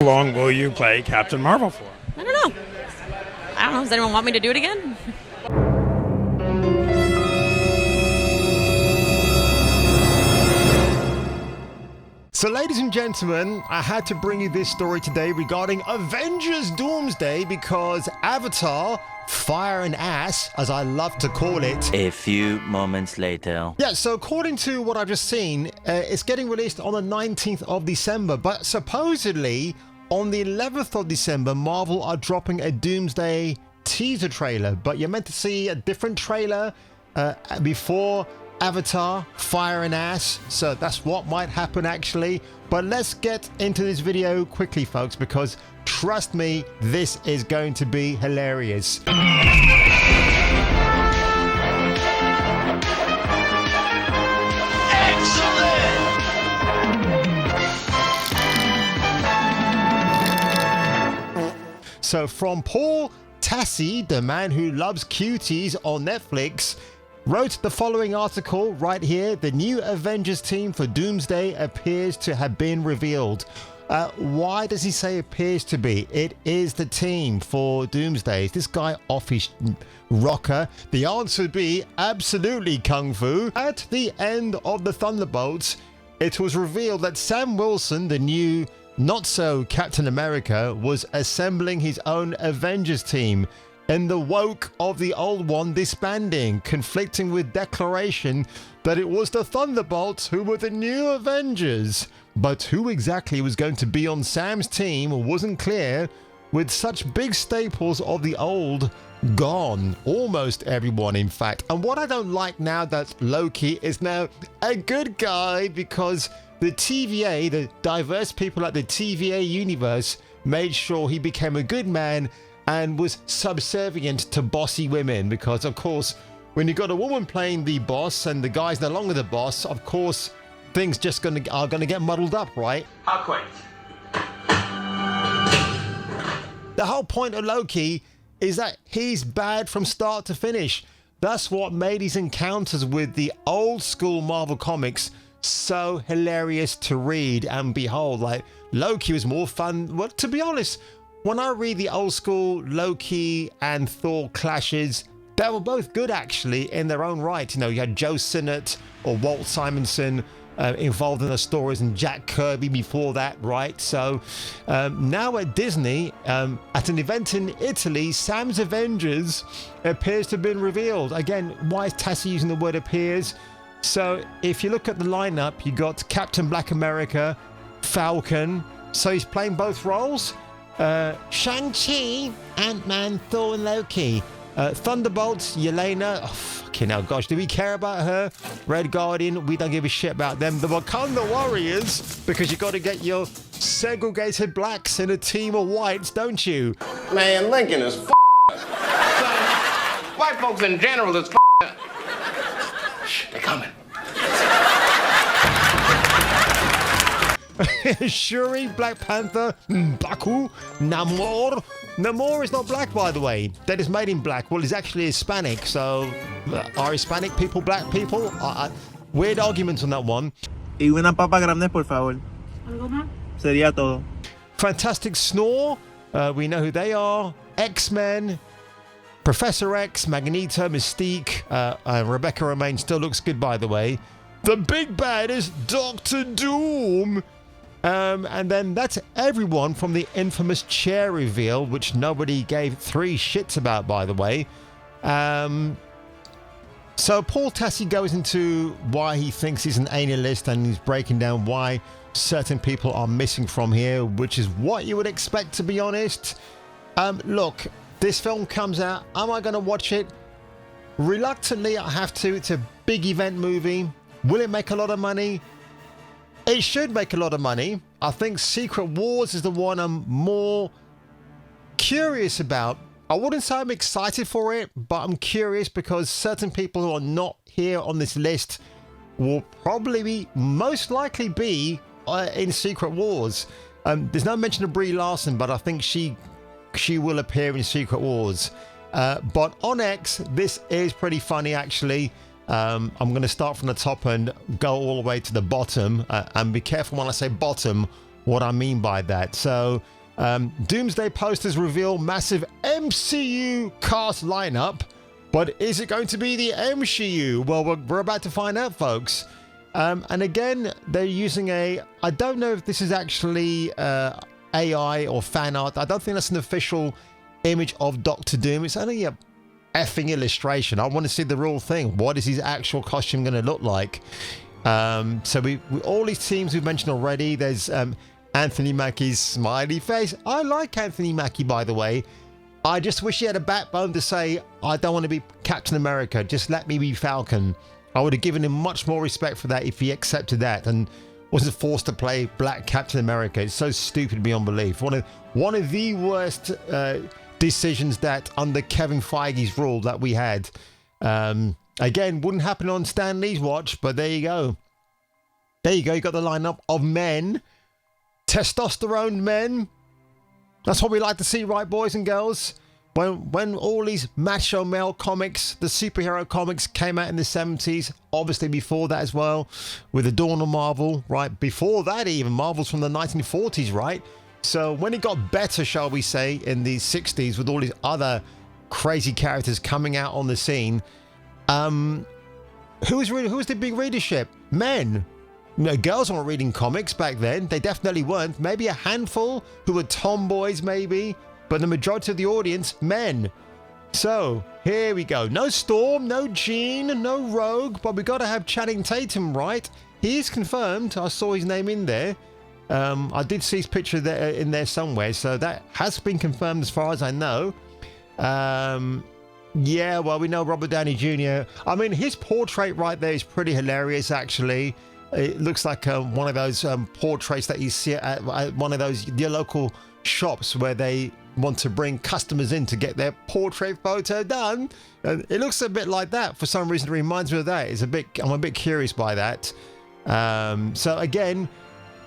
How long will you play Captain Marvel for? I don't know. Does anyone want me to do it again? So ladies and gentlemen, I had to bring you this story today regarding Avengers Doomsday because Avatar, Fire and Ass, as I love to call it. A few moments later. Yeah, so according to what I've just seen, it's getting released on the 19th of December, but supposedly on the 11th of December, Marvel are dropping a Doomsday teaser trailer, but you're meant to see a different trailer before Avatar, Fire and Ass, so that's what might happen actually. But let's get into this video quickly, folks, because trust me, this is going to be hilarious. So from Paul Tassi, the man who loves cuties on Netflix, wrote the following article right here. The new Avengers team for Doomsday appears to have been revealed. Why does he say appears to be? It is the team for Doomsday. Is this guy off his rocker? The answer would be absolutely Kung Fu. At the end of the Thunderbolts, it was revealed that Sam Wilson, the new not so Captain America, was assembling his own Avengers team, in the woke of the old one disbanding, conflicting with declaration that it was the Thunderbolts who were the new Avengers. But who exactly was going to be on Sam's team wasn't clear, with such big staples of the old gone. Almost everyone, in fact. And what I don't like now that Loki is now a good guy, because the TVA, the diverse people at the TVA universe, made sure he became a good man and was subservient to bossy women, because of course when you got a woman playing the boss and the guy's no longer the boss, of course things just are gonna get muddled up, right? How quite. The whole point of Loki is that he's bad from start to finish. That's what made his encounters with the old school Marvel comics so hilarious to read and behold. Like, Loki was more fun. Well, to be honest, when I read the old school Loki and Thor clashes, they were both good actually in their own right. You know, you had Joe Sinnott or Walt Simonson involved in the stories, and Jack Kirby before that, right? So now at Disney, at an event in Italy, Sam's Avengers appears to have been revealed. Again, why is Tassie using the word appears? So if you look at the lineup, you got Captain Black America, Falcon, so he's playing both roles. Shang-Chi, Ant-Man, Thor and Loki. Thunderbolts, Yelena. Oh, fucking hell, gosh, do we care about her? Red Guardian, we don't give a shit about them. The Wakanda Warriors, because you got to get your segregated blacks in a team of whites, don't you? Man, Lincoln is white folks in general is Shh, they're coming. Shuri, Black Panther, Baku, Namor. Namor is not black, by the way. That is made in black. Well, he's actually Hispanic, so are Hispanic people black people? Weird arguments on that one. Y una papa grande, por favor. ¿Algo más? Sería todo. Fantastic Snore. We know who they are. X-Men. Professor X, Magneto, Mystique. Rebecca Romaine still looks good, by the way. The big bad is Doctor Doom. And then that's everyone from the infamous chair reveal, which nobody gave three shits about, by the way. So Paul Tassi goes into why he thinks he's an analyst, and he's breaking down why certain people are missing from here, which is what you would expect, to be honest. Look, this film comes out. Am I going to watch it? Reluctantly, I have to. It's a big event movie. Will it make a lot of money? It should make a lot of money. I think Secret Wars is the one I'm more curious about. I wouldn't say I'm excited for it, but I'm curious because certain people who are not here on this list will probably most likely be in Secret Wars. There's no mention of Brie Larson, but I think she will appear in Secret Wars. But on X, this is pretty funny actually. I'm going to start from the top and go all the way to the bottom, and be careful when I say bottom. what I mean by that. So, Doomsday posters reveal massive MCU cast lineup, but is it going to be the MCU? Well, we're about to find out, folks. And again, they're using I don't know if this is actually AI or fan art. I don't think that's an official image of Doctor Doom. It's only a effing illustration. I want to see the real thing. What is his actual costume going to look like? So we all these teams we've mentioned already. There's Anthony Mackie's smiley face. I like Anthony Mackie, by the way. I just wish he had a backbone to say, I don't want to be Captain America. Just let me be Falcon. I would have given him much more respect for that if he accepted that and wasn't forced to play Black Captain America. It's so stupid beyond belief. One of the worst decisions that under Kevin Feige's rule that we had. Again, wouldn't happen on Stan Lee's watch, but there you go. There you go. You got the lineup of men. Testosterone men. That's what we like to see, right, boys and girls? When all these macho male comics, the superhero comics came out in the 70s, obviously before that as well, with the dawn of Marvel, right? Before that even, Marvel's from the 1940s, right? So when it got better, shall we say, in the 60s with all these other crazy characters coming out on the scene, who was the big readership? Men. No, girls weren't reading comics back then. They definitely weren't. Maybe a handful who were tomboys, maybe. But the majority of the audience, men. So, here we go. No Storm, no Jean, no Rogue. But we got to have Channing Tatum, right? He is confirmed. I saw his name in there. I did see his picture there, in there somewhere. So, that has been confirmed as far as I know. Yeah, well, we know Robert Downey Jr. I mean, his portrait right there is pretty hilarious, actually. It looks like one of those portraits that you see at one of those your local shops where they want to bring customers in to get their portrait photo done. And it looks a bit like that. For some reason, it reminds me of that. I'm a bit curious by that. So again,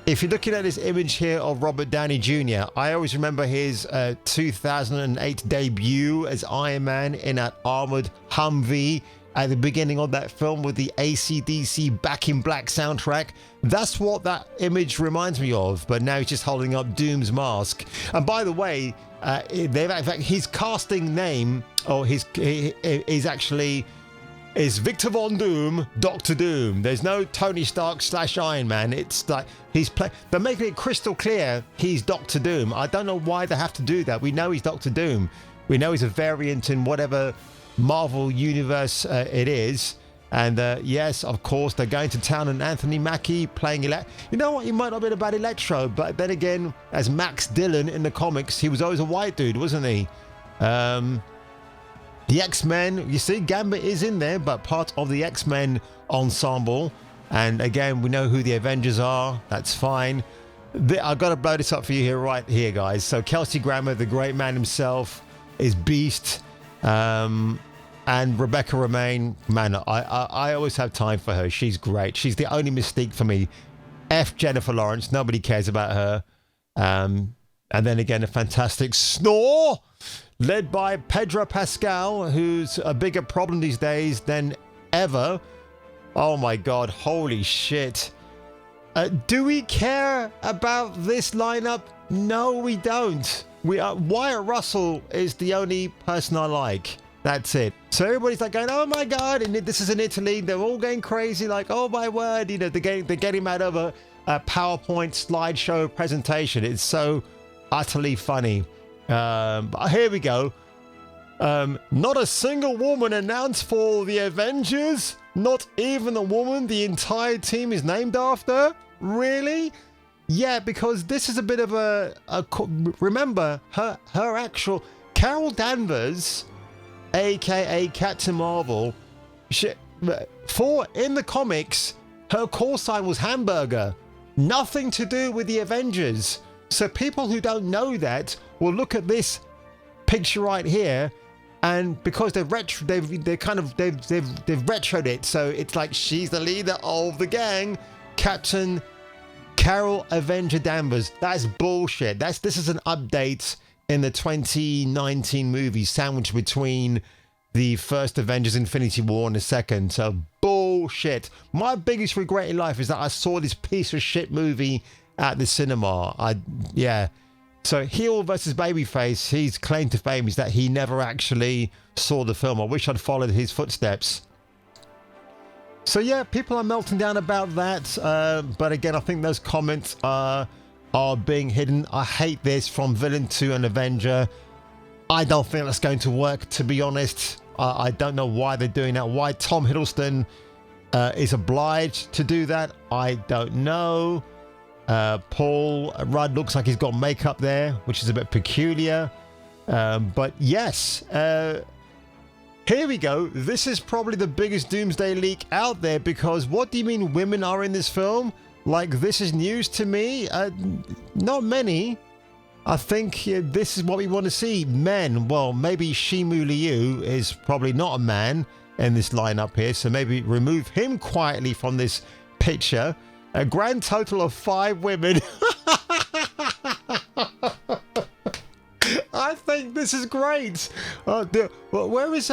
if you're looking at this image here of Robert Downey Jr., I always remember his 2008 debut as Iron Man in that armored Humvee at the beginning of that film with the AC/DC Back in Black soundtrack. That's what that image reminds me of, but now he's just holding up Doom's mask. And by the way, his casting name, or is Victor Von Doom, Doctor Doom. There's no Tony Stark / Iron Man. It's like they're making it crystal clear he's Doctor Doom. I don't know why they have to do that. We know he's Doctor Doom. We know he's a variant in whatever Marvel universe it is. And yes, of course, they're going to town, and Anthony Mackie playing you know what, he might not be a bad Electro, but then again, as Max Dillon in the comics, he was always a white dude, wasn't he? The X-Men, you see, Gambit is in there, but part of the X-Men ensemble. And again, we know who the Avengers are. That's fine. I've got to blow this up for you right here, guys. So Kelsey Grammer, the great man himself, is Beast. And Rebecca Romaine, man, I always have time for her. She's great. She's the only Mystique for me. F Jennifer Lawrence. Nobody cares about her. And then again, a fantastic Snore, led by Pedro Pascal, who's a bigger problem these days than ever. Oh my God, holy shit. Do we care about this lineup? No, we don't. Wyatt Russell is the only person I like. That's it. So everybody's like going, oh my God, and this is in Italy. They're all going crazy, like, oh my word, you know, they're getting out of a PowerPoint slideshow presentation. It's so utterly funny. But here we go. Not a single woman announced for the Avengers. Not even a woman the entire team is named after. Really? Yeah, because this is a bit of remember her actual Carol Danvers, aka Captain Marvel. In the comics, her call sign was Hamburger. Nothing to do with the Avengers. So people who don't know that will look at this picture right here, and because they've retroed it, so it's like she's the leader of the gang, Captain Carol Avenger Danvers. That's bullshit. This is an update in the 2019 movie, sandwiched between the first Avengers Infinity War and the second. So bullshit. My biggest regret in life is that I saw this piece of shit movie at the cinema. Yeah. So heel versus babyface, his claim to fame is that he never actually saw the film. I wish I'd followed his footsteps. So yeah, people are melting down about that. But again, I think those comments are being hidden. I hate this from villain to an Avenger. I don't think that's going to work, to be honest. I don't know why they're doing that. Why Tom Hiddleston is obliged to do that, I don't know. Paul Rudd looks like he's got makeup there, which is a bit peculiar. But yes, here we go. This is probably the biggest Doomsday leak out there, because what do you mean women are in this film? Like, this is news to me. Not many. I think this is what we want to see. Men. Well, maybe Shimu Liu is probably not a man in this lineup here, so maybe remove him quietly from this picture. A grand total of 5 women. I think this is great. Where is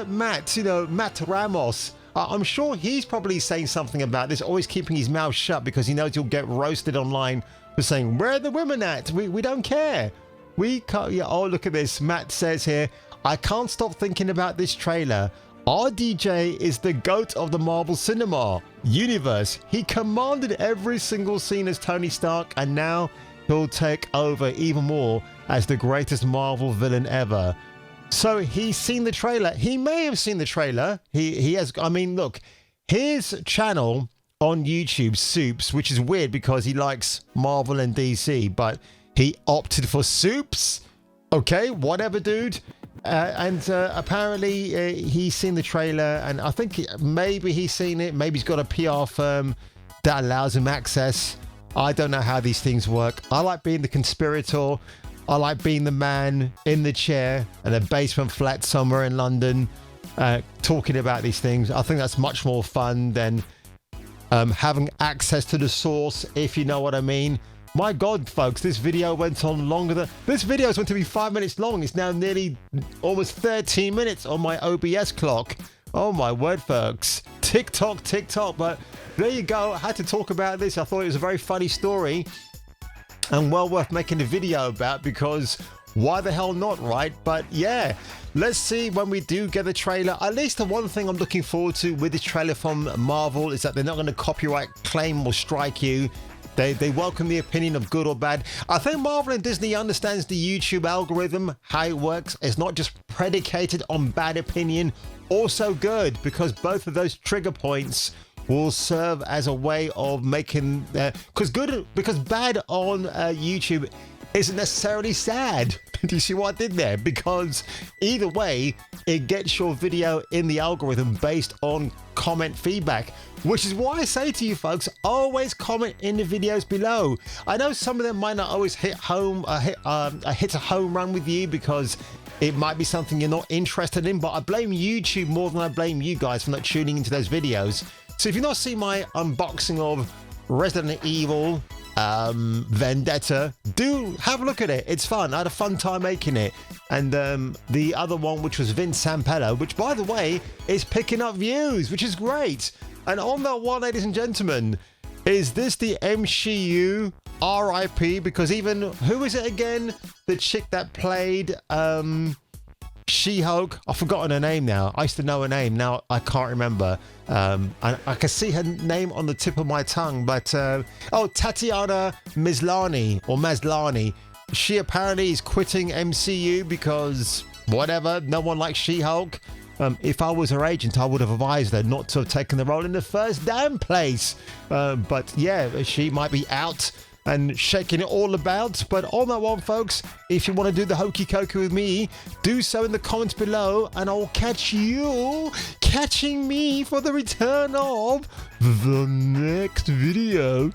Matt? You know, Matt Ramos. I'm sure he's probably saying something about this, always keeping his mouth shut because he knows he'll get roasted online for saying, where are the women at? We don't care. We can't. Yeah, oh, look at this. Matt says here, I can't stop thinking about this trailer. RDJ is the GOAT of the Marvel Cinema universe. He commanded every single scene as Tony Stark, and now he'll take over even more as the greatest Marvel villain ever. So he's seen the trailer. He may have seen the trailer. He has. I mean, look, his channel on YouTube, Soups, which is weird because he likes Marvel and DC, but he opted for Soups. Okay, whatever, dude. And apparently he's seen the trailer, and I think maybe he's seen it. Maybe he's got a PR firm that allows him access. I don't know how these things work. I like being the conspirator. I like being the man in the chair in a basement flat somewhere in London, talking about these things. I think that's much more fun than having access to the source, if you know what I mean. My God, folks, this video went on longer than... This video is meant to be 5 minutes long. It's now nearly almost 13 minutes on my OBS clock. Oh, my word, folks. TikTok. But there you go. I had to talk about this. I thought it was a very funny story and well worth making a video about, because why the hell not, right? But yeah, let's see when we do get the trailer. At least the one thing I'm looking forward to with this trailer from Marvel is that they're not going to copyright claim or strike you. They welcome the opinion of good or bad. I think Marvel and Disney understands the YouTube algorithm, how it works. It's not just predicated on bad opinion, also good, because both of those trigger points will serve as a way of making because bad on YouTube isn't necessarily sad. Do you see what I did there? Because either way, it gets your video in the algorithm based on comment feedback, which is why I say to you folks, always comment in the videos below. I know some of them might not always hit a home run with you because it might be something you're not interested in, but I blame YouTube more than I blame you guys for not tuning into those videos. So if you've not seen my unboxing of Resident Evil Vendetta, do have a look at it. It's fun. I had a fun time making it. And the other one, which was Vince Sampello, which by the way is picking up views, which is great. And on that one, ladies and gentlemen, is this the MCU RIP? Because even, who is it again? The chick that played She-Hulk. I've forgotten her name now. I used to know her name. Now I can't remember. I can see her name on the tip of my tongue. But, Tatiana Maslany. She apparently is quitting MCU because whatever. No one likes She-Hulk. If I was her agent, I would have advised her not to have taken the role in the first damn place. But yeah, she might be out and shaking it all about. But on that one, folks, if you want to do the hokey cokey with me, do so in the comments below, and I'll catch you catching me for the return of the next video.